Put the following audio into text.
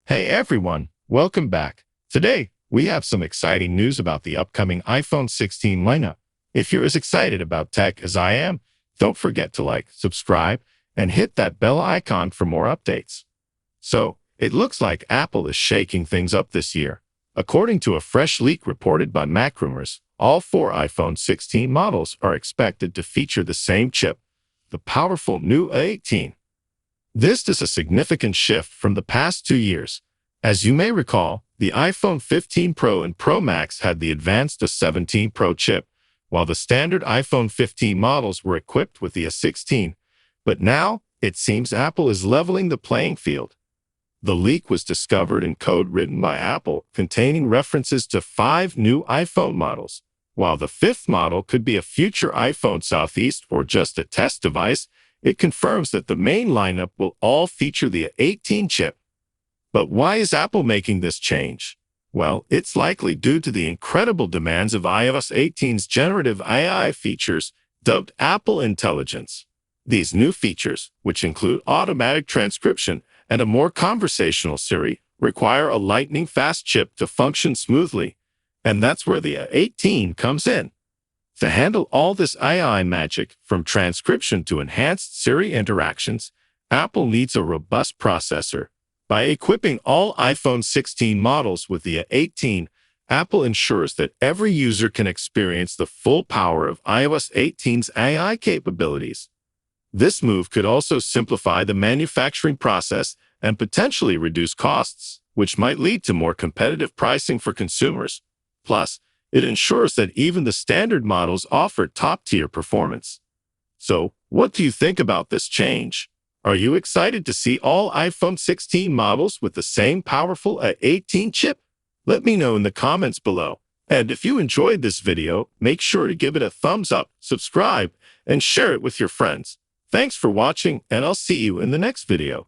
Hey everyone, welcome back. Today, we have some exciting news about the upcoming iPhone 16 lineup. If you're as excited about tech as I am, don't forget to like, subscribe, and hit that bell icon for more updates. So, it looks like Apple is shaking things up this year. According to a fresh leak reported by Mac Rumors, all four iPhone 16 models are expected to feature the same chip, the powerful new A18. This is a significant shift from the past 2 years. As you may recall, the iPhone 15 Pro and Pro Max had the advanced A17 Pro chip, while the standard iPhone 15 models were equipped with the A16. But now, it seems Apple is leveling the playing field. The leak was discovered in code written by Apple, containing references to 5 new iPhone models. While the fifth model could be a future iPhone Southeast or just a test device, it confirms that the main lineup will all feature the A18 chip. But why is Apple making this change? Well, it's likely due to the incredible demands of iOS 18's generative AI features, dubbed Apple Intelligence. These new features, which include automatic transcription and a more conversational Siri, require a lightning-fast chip to function smoothly. And that's where the A18 comes in. To handle all this AI magic, from transcription to enhanced Siri interactions, Apple needs a robust processor. By equipping all iPhone 16 models with the A18, Apple ensures that every user can experience the full power of iOS 18's AI capabilities. This move could also simplify the manufacturing process and potentially reduce costs, which might lead to more competitive pricing for consumers. Plus, it ensures that even the standard models offer top-tier performance. So, what do you think about this change? Are you excited to see all iPhone 16 models with the same powerful A18 chip? Let me know in the comments below. And if you enjoyed this video, make sure to give it a thumbs up, subscribe, and share it with your friends. Thanks for watching, and I'll see you in the next video.